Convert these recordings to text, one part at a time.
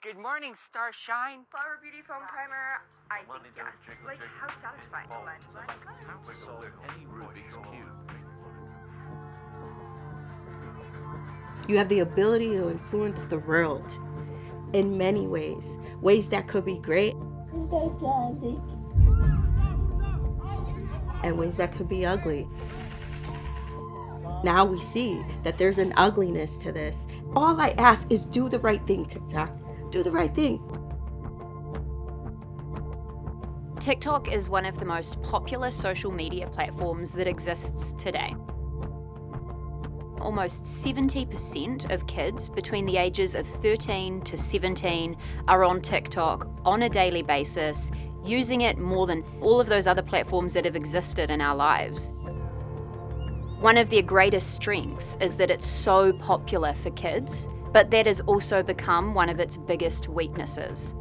Good morning, Starshine. Flower Beauty Foam Primer. I think yes. Like, how satisfying to blend. Any Rubik's Cube. You have the ability to influence the world in many ways. Ways that could be great and ways that could be ugly. Now we see that there's an ugliness to this. All I ask is do the right thing, TikTok. Do the right thing. TikTok is one of the most popular social media platforms that exists today. Almost 70% of kids between the ages of 13 to 17 are on TikTok on a daily basis, using it more than all of those other platforms that have existed in our lives. One of their greatest strengths is that it's so popular for kids, but that has also become one of its biggest weaknesses.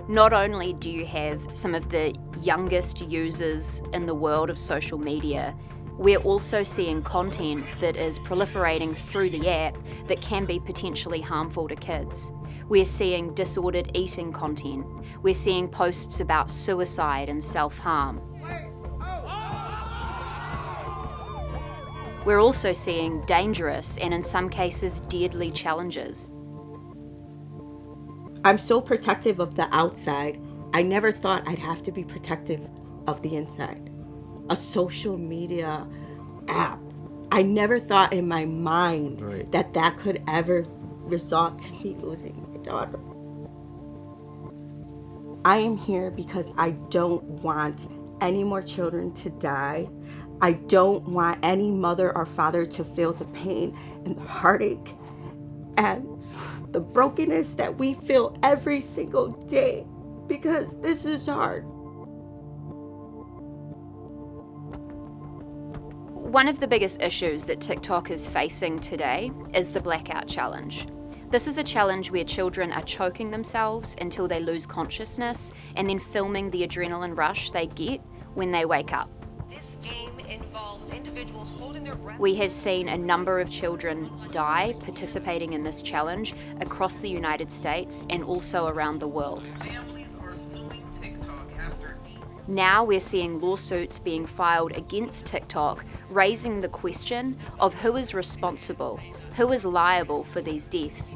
Not only do you have some of the youngest users in the world of social media, we're also seeing content that is proliferating through the app that can be potentially harmful to kids. We're seeing disordered eating content. We're seeing posts about suicide and self-harm. We're also seeing dangerous and in some cases deadly challenges. I'm so protective of the outside. I never thought I'd have to be protective of the inside. A social media app. I never thought in my mind that could ever result to me losing my daughter. I am here because I don't want any more children to die. I don't want any mother or father to feel the pain and the heartache and the brokenness that we feel every single day, because this is hard. One of the biggest issues that TikTok is facing today is the Blackout challenge. This is a challenge where children are choking themselves until they lose consciousness and then filming the adrenaline rush they get when they wake up. This game involves individuals holding their breath. We have seen a number of children die participating in this challenge across the United States and also around the world. Families are suing TikTok after Now we're seeing lawsuits being filed against TikTok, raising the question of who is responsible, who is liable for these deaths.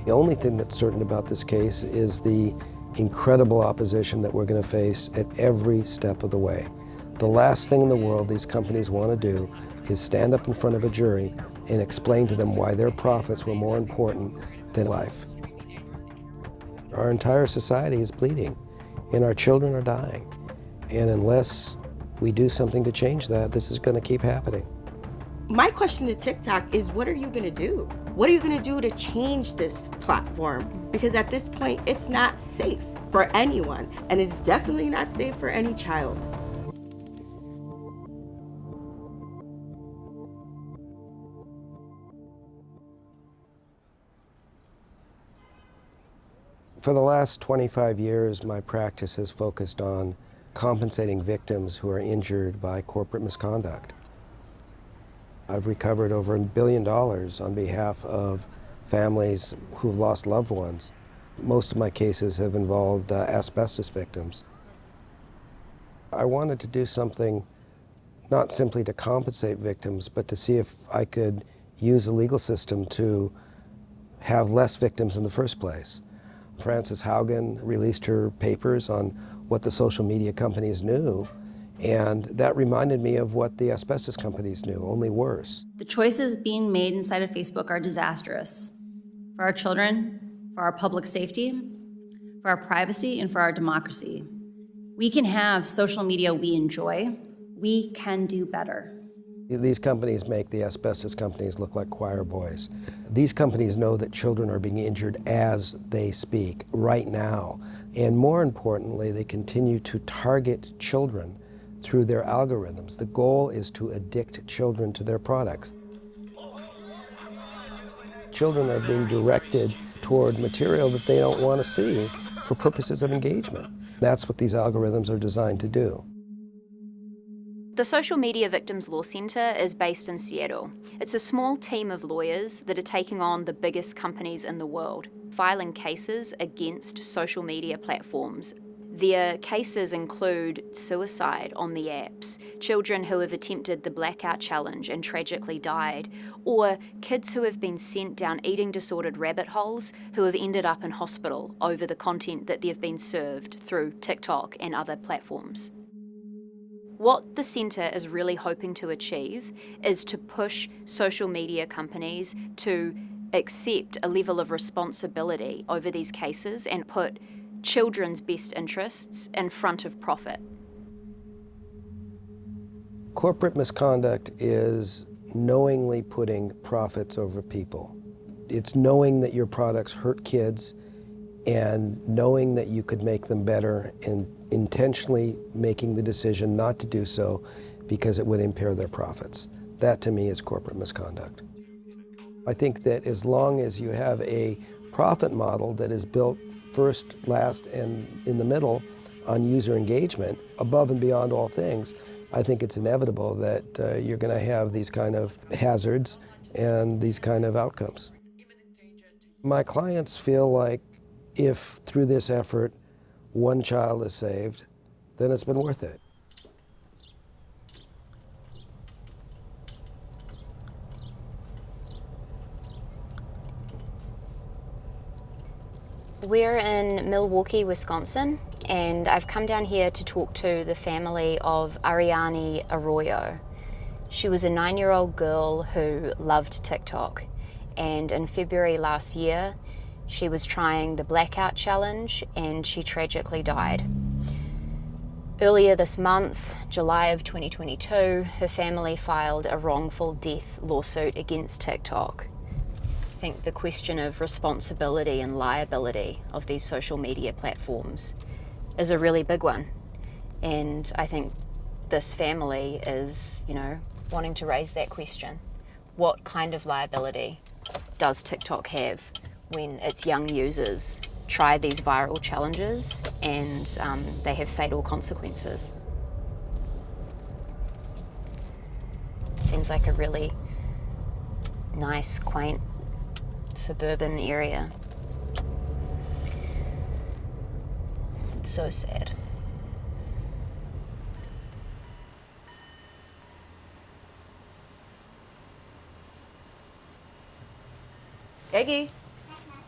The only thing that's certain about this case is the incredible opposition that we're going to face at every step of the way. The last thing in the world these companies want to do is stand up in front of a jury and explain to them why their profits were more important than life. Our entire society is bleeding, and our children are dying. And unless we do something to change that, this is going to keep happening. My question to TikTok is, what are you going to do? What are you going to do to change this platform? Because at this point, it's not safe for anyone, and it's definitely not safe for any child. For the last 25 years, my practice has focused on compensating victims who are injured by corporate misconduct. I've recovered over $1 billion on behalf of families who've lost loved ones. Most of my cases have involved asbestos victims. I wanted to do something not simply to compensate victims, but to see if I could use the legal system to have less victims in the first place. Frances Haugen released her papers on what the social media companies knew, and that reminded me of what the asbestos companies knew, only worse. The choices being made inside of Facebook are disastrous for our children, for our public safety, for our privacy, and for our democracy. We can have social media we enjoy. We can do better. These companies make the asbestos companies look like choir boys. These companies know that children are being injured as they speak, right now. And more importantly, they continue to target children through their algorithms. The goal is to addict children to their products. Children are being directed toward material that they don't want to see for purposes of engagement. That's what these algorithms are designed to do. The Social Media Victims Law Center is based in Seattle. It's a small team of lawyers that are taking on the biggest companies in the world, filing cases against social media platforms. Their cases include suicide on the apps, children who have attempted the Blackout challenge and tragically died, or kids who have been sent down eating disordered rabbit holes who have ended up in hospital over the content that they've been served through TikTok and other platforms. What the centre is really hoping to achieve is to push social media companies to accept a level of responsibility over these cases and put children's best interests in front of profit. Corporate misconduct is knowingly putting profits over people. It's knowing that your products hurt kids and knowing that you could make them better and intentionally making the decision not to do so because it would impair their profits. That to me is corporate misconduct. I think that as long as you have a profit model that is built first, last, and in the middle on user engagement, above and beyond all things, I think it's inevitable that you're going to have these kind of hazards and these kind of outcomes. My clients feel like if through this effort one child is saved, then it's been worth it. We're in Milwaukee, Wisconsin, and I've come down here to talk to the family of Ariane Arroyo. She was a 9-year-old girl who loved TikTok, and in February last year, she was trying the Blackout challenge and she tragically died. Earlier this month, July of 2022, her family filed a wrongful death lawsuit against TikTok. I think the question of responsibility and liability of these social media platforms is a really big one. And I think this family is, wanting to raise that question. What kind of liability does TikTok have when its young users try these viral challenges and they have fatal consequences? Seems like a really nice, quaint, suburban area. It's so sad. Eggie,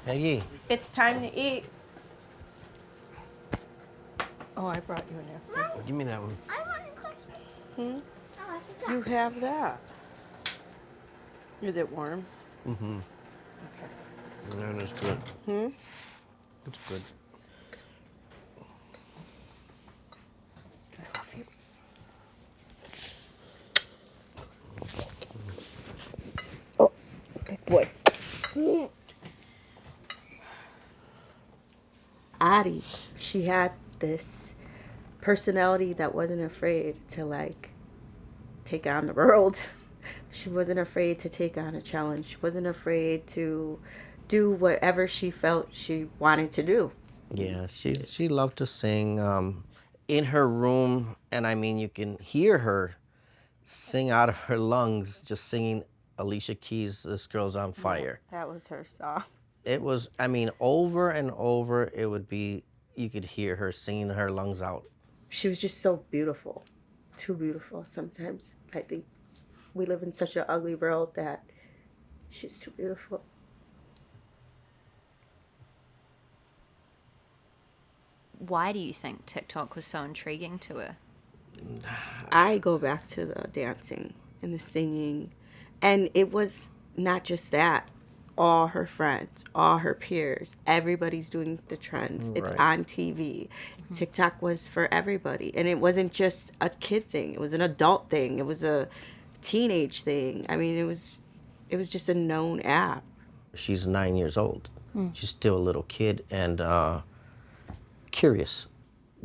Peggy. it's time to eat. Oh, I brought you a napkin. Give me that one. I want a cookie. You have that. Is it warm? Mm-hmm. Okay. Yeah, that's good. It's good. I love you. Oh, good boy. Addie, she had this personality that wasn't afraid to take on the world. She wasn't afraid to take on a challenge. She wasn't afraid to do whatever she felt she wanted to do. Yeah, she loved to sing in her room, and I mean you can hear her sing out of her lungs, just singing Alicia Keys' "This Girl's on Fire." Yeah, that was her song. It was, I mean, over and over, it would be, you could hear her singing her lungs out. She was just so beautiful, too beautiful sometimes. I think we live in such an ugly world that she's too beautiful. Why do you think TikTok was so intriguing to her? I go back to the dancing and the singing, and it was not just that. All her friends, all her peers, everybody's doing the trends. It's Right. on TV. TikTok was for everybody. And it wasn't just a kid thing. It was an adult thing. It was a teenage thing. I mean, it was just a known app. She's 9 years old. She's still a little kid and curious.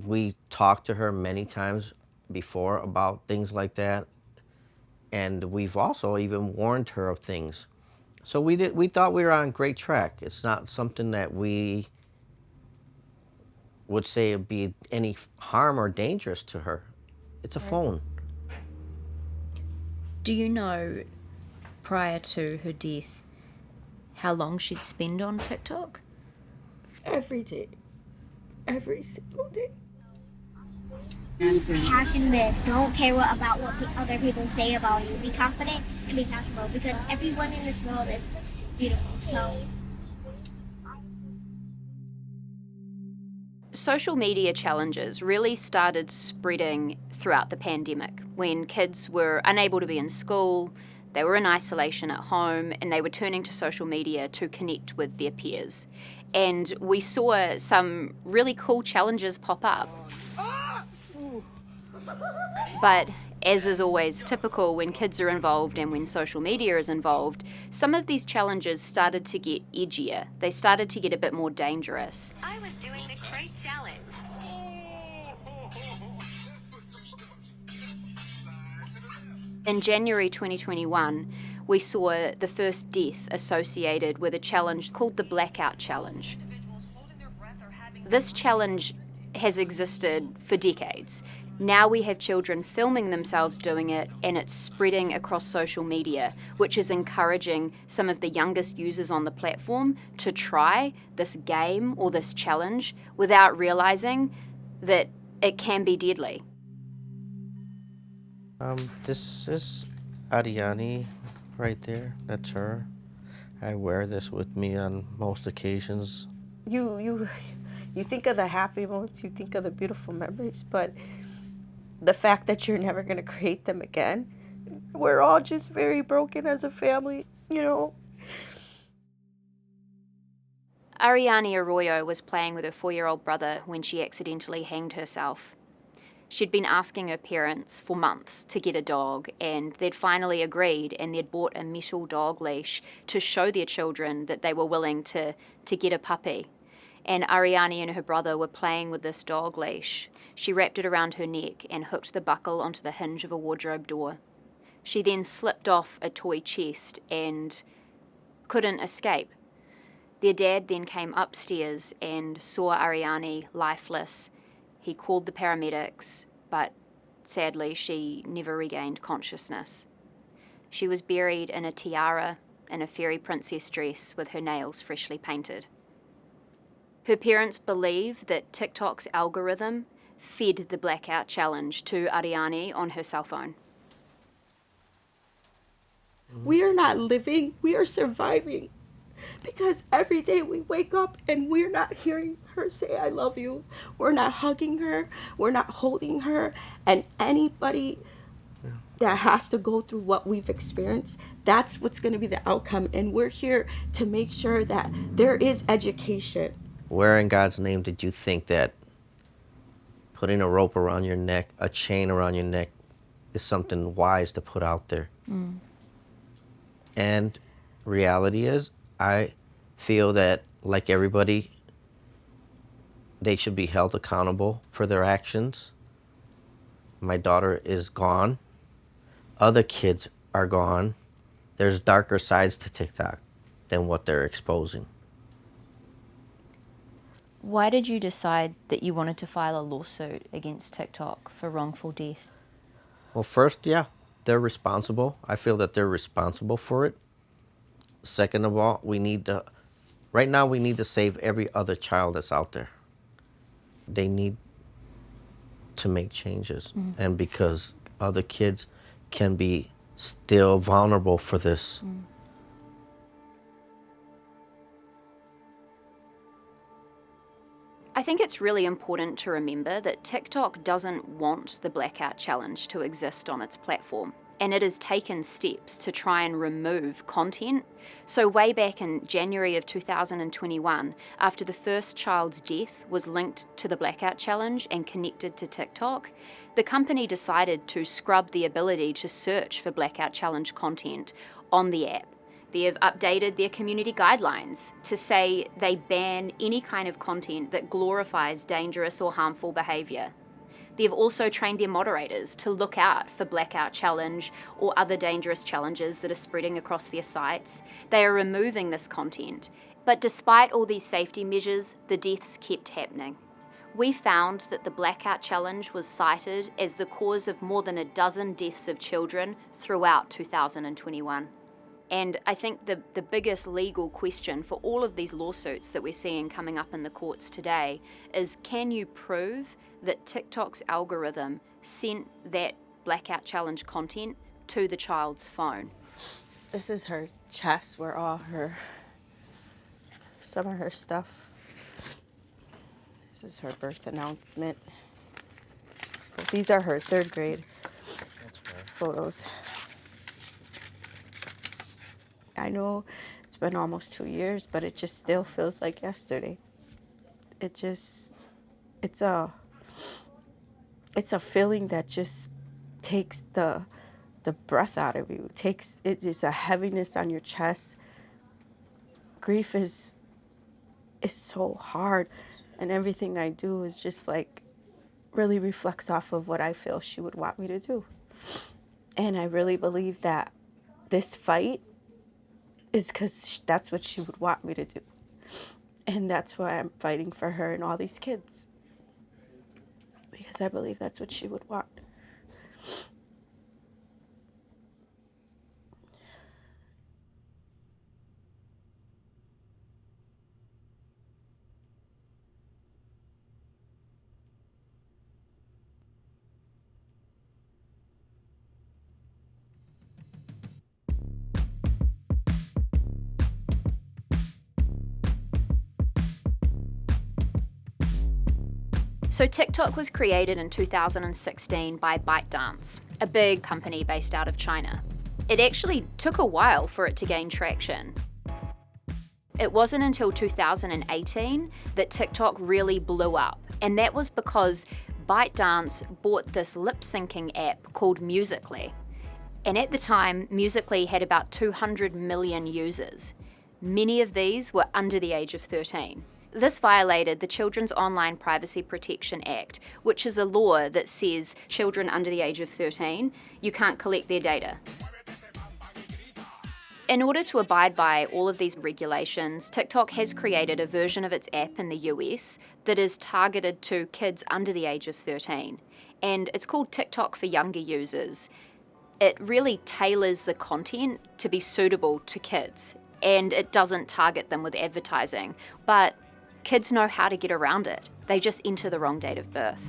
We talked to her many times before about things like that, and we've also even warned her of things. So we thought we were on great track. It's not something that we would say would be any harm or dangerous to her. It's a phone. Do you know, prior to her death, how long she'd spend on TikTok? Every day. Every single day. Passionate. Don't care about what other people say about you. Be confident and be comfortable because everyone in this world is beautiful. So. Social media challenges really started spreading throughout the pandemic when kids were unable to be in school, they were in isolation at home, and they were turning to social media to connect with their peers. And we saw some really cool challenges pop up. But as is always typical when kids are involved and when social media is involved, some of these challenges started to get edgier. They started to get a bit more dangerous. I was doing the crate challenge. In January 2021, we saw the first death associated with a challenge called the Blackout Challenge. This challenge has existed for decades. Now we have children filming themselves doing it, and it's spreading across social media, which is encouraging some of the youngest users on the platform to try this game or this challenge without realizing that it can be deadly. This is Ariani right there. That's her. I wear this with me on most occasions. You think of the happy moments, you think of the beautiful memories, but the fact that you're never going to create them again, we're all just very broken as a family, you know. Ariani Arroyo was playing with her 4-year-old brother when she accidentally hanged herself. She'd been asking her parents for months to get a dog, and they'd finally agreed, and they'd bought a metal dog leash to show their children that they were willing to get a puppy. And Ariani and her brother were playing with this dog leash. She wrapped it around her neck and hooked the buckle onto the hinge of a wardrobe door. She then slipped off a toy chest and couldn't escape. Their dad then came upstairs and saw Ariani lifeless. He called the paramedics, but sadly she never regained consciousness. She was buried in a tiara and a fairy princess dress with her nails freshly painted. Her parents believe that TikTok's algorithm fed the Blackout Challenge to Ariani on her cell phone. We are not living, we are surviving. Because every day we wake up and we're not hearing her say, I love you. We're not hugging her. We're not holding her. And anybody that has to go through what we've experienced, that's what's going to be the outcome. And we're here to make sure that there is education. Where in God's name did you think that putting a rope around your neck, a chain around your neck, is something wise to put out there? And reality is, I feel that, like everybody, they should be held accountable for their actions. My daughter is gone. Other kids are gone. There's darker sides to TikTok than what they're exposing. Why did you decide that you wanted to file a lawsuit against TikTok for wrongful death? Well, first, yeah, they're responsible. I feel that they're responsible for it. Second of all, right now we need to save every other child that's out there. They need to make changes. And because other kids can be still vulnerable for this. I think it's really important to remember that TikTok doesn't want the Blackout Challenge to exist on its platform, and it has taken steps to try and remove content. So way back in January of 2021, after the first child's death was linked to the Blackout Challenge and connected to TikTok, the company decided to scrub the ability to search for Blackout Challenge content on the app. They have updated their community guidelines to say they ban any kind of content that glorifies dangerous or harmful behaviour. They've also trained their moderators to look out for Blackout Challenge or other dangerous challenges that are spreading across their sites. They are removing this content. But despite all these safety measures, the deaths kept happening. we found that the Blackout Challenge was cited as the cause of more than a dozen deaths of children throughout 2021. And I think the biggest legal question for all of these lawsuits that we're seeing coming up in the courts today is, can you prove that TikTok's algorithm sent that Blackout Challenge content to the child's phone? This is her chest where some of her stuff. This is her birth announcement. These are her 3rd grade photos. I know it's been almost 2 years, but it just still feels like yesterday. It's a feeling that just takes the breath out of you. It's a heaviness on your chest. Grief is so hard, and everything I do is just like really reflects off of what I feel she would want me to do. And I really believe that this fight is because that's what she would want me to do. And that's why I'm fighting for her and all these kids. Because I believe that's what she would want. So TikTok was created in 2016 by ByteDance, a big company based out of China. It actually took a while for it to gain traction. It wasn't until 2018 that TikTok really blew up, and that was because ByteDance bought this lip-syncing app called Musical.ly. And at the time, Musical.ly had about 200 million users. Many of these were under the age of 13. This violated the Children's Online Privacy Protection Act, which is a law that says children under the age of 13, you can't collect their data. In order to abide by all of these regulations, TikTok has created a version of its app in the US that is targeted to kids under the age of 13, and it's called TikTok for Younger Users. It really tailors the content to be suitable to kids, and it doesn't target them with advertising, but kids know how to get around it. They just enter the wrong date of birth.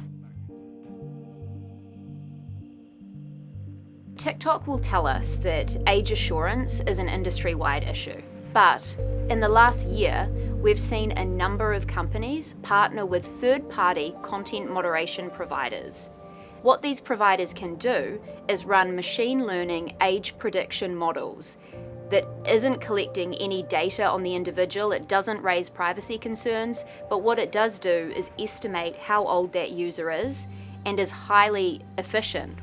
TikTok will tell us that age assurance is an industry-wide issue. But in the last year, we've seen a number of companies partner with third-party content moderation providers. What these providers can do is run machine learning age prediction models that isn't collecting any data on the individual. It doesn't raise privacy concerns, but what it does do is estimate how old that user is and is highly efficient.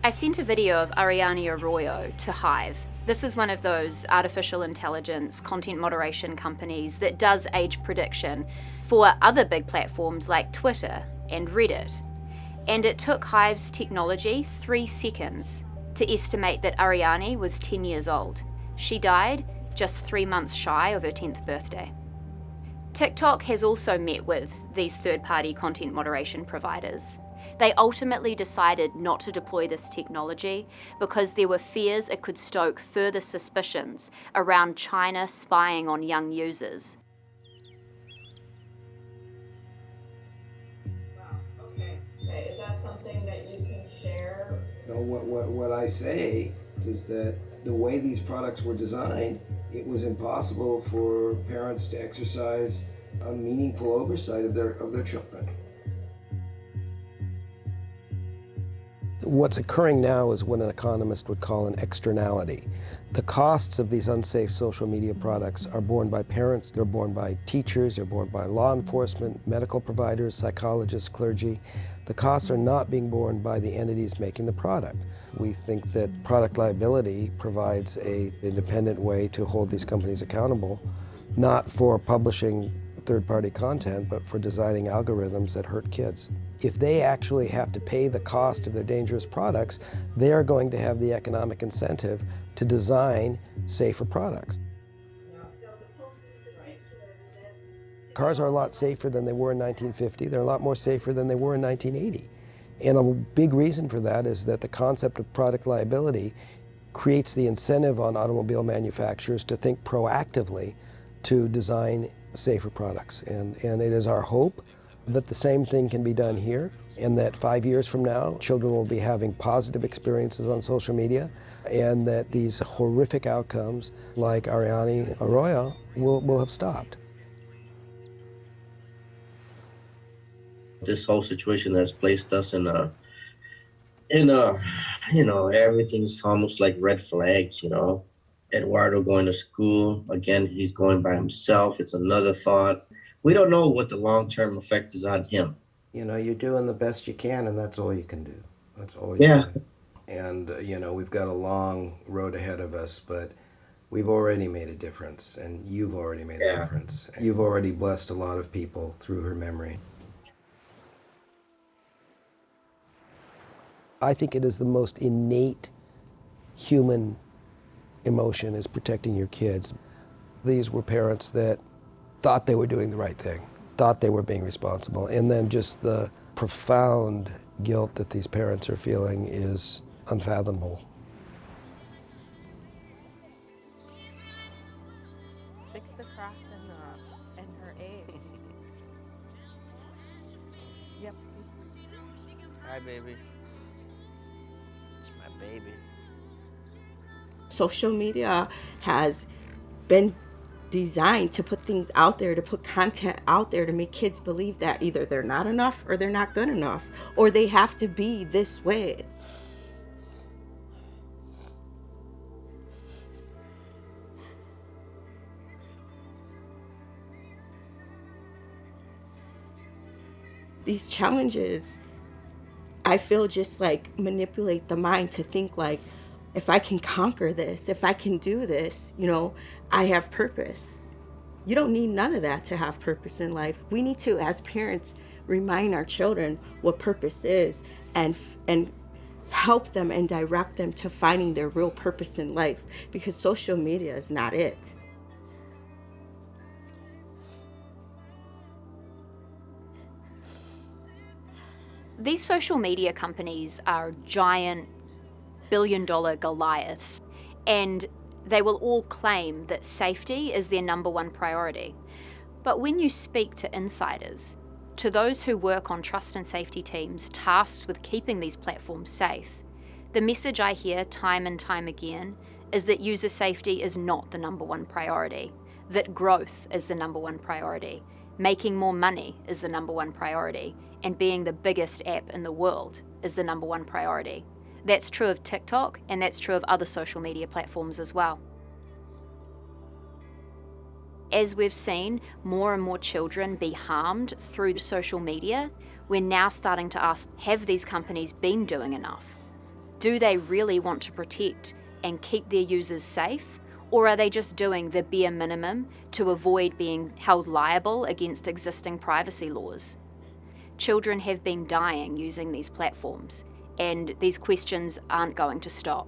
I sent a video of Ariane Arroyo to Hive. This is one of those artificial intelligence content moderation companies that does age prediction for other big platforms like Twitter and Reddit. And it took Hive's technology 3 seconds to estimate that Ariane was 10 years old. She died just 3 months shy of her 10th birthday. TikTok has also met with these third-party content moderation providers. They ultimately decided not to deploy this technology because there were fears it could stoke further suspicions around China spying on young users. Wow, okay. Is that something that you can share? No, what I say is that the way these products were designed, it was impossible for parents to exercise a meaningful oversight of their children. What's occurring now is what an economist would call an externality. The costs of these unsafe social media products are borne by parents, they're borne by teachers, they're borne by law enforcement, medical providers, psychologists, clergy. The costs are not being borne by the entities making the product. We think that product liability provides an independent way to hold these companies accountable, not for publishing third-party content, but for designing algorithms that hurt kids. If they actually have to pay the cost of their dangerous products, they are going to have the economic incentive to design safer products. Cars are a lot safer than they were in 1950. They're a lot more safer than they were in 1980. And a big reason for that is that the concept of product liability creates the incentive on automobile manufacturers to think proactively to design safer products. And it is our hope that the same thing can be done here, and that 5 years from now, children will be having positive experiences on social media, and that these horrific outcomes like Ariane Arroyo will have stopped. This whole situation has placed us in a, you know, everything's almost like red flags, you know. Eduardo going to school, again, he's going by himself. It's another thought. We don't know what the long-term effect is on him. You know, you're doing the best you can, and that's all you can do. That's all you can do. And, you know, we've got a long road ahead of us, but we've already made a difference, and you've already made a difference. You've already blessed a lot of people through her memory. I think it is the most innate human emotion is protecting your kids. These were parents that thought they were doing the right thing, thought they were being responsible, and then just the profound guilt that these parents are feeling is unfathomable. Fix the cross and her A. Yep. Hi, baby. It's my baby. Social media has been designed to put things out there, to put content out there, to make kids believe that either they're not enough or they're not good enough, or they have to be this way. These challenges, I feel, just like manipulate the mind to think like, if I can conquer this, if I can do this, you know, I have purpose. You don't need none of that to have purpose in life. We need to, as parents, remind our children what purpose is and help them and direct them to finding their real purpose in life, because social media is not it. These social media companies are giant billion-dollar Goliaths, and they will all claim that safety is their number one priority. But when you speak to insiders, to those who work on trust and safety teams tasked with keeping these platforms safe, the message I hear time and time again is that user safety is not the number one priority, that growth is the number one priority, making more money is the number one priority, and being the biggest app in the world is the number one priority. That's true of TikTok, and that's true of other social media platforms as well. As we've seen more and more children be harmed through social media, we're now starting to ask, have these companies been doing enough? Do they really want to protect and keep their users safe? Or are they just doing the bare minimum to avoid being held liable against existing privacy laws? Children have been dying using these platforms, and these questions aren't going to stop.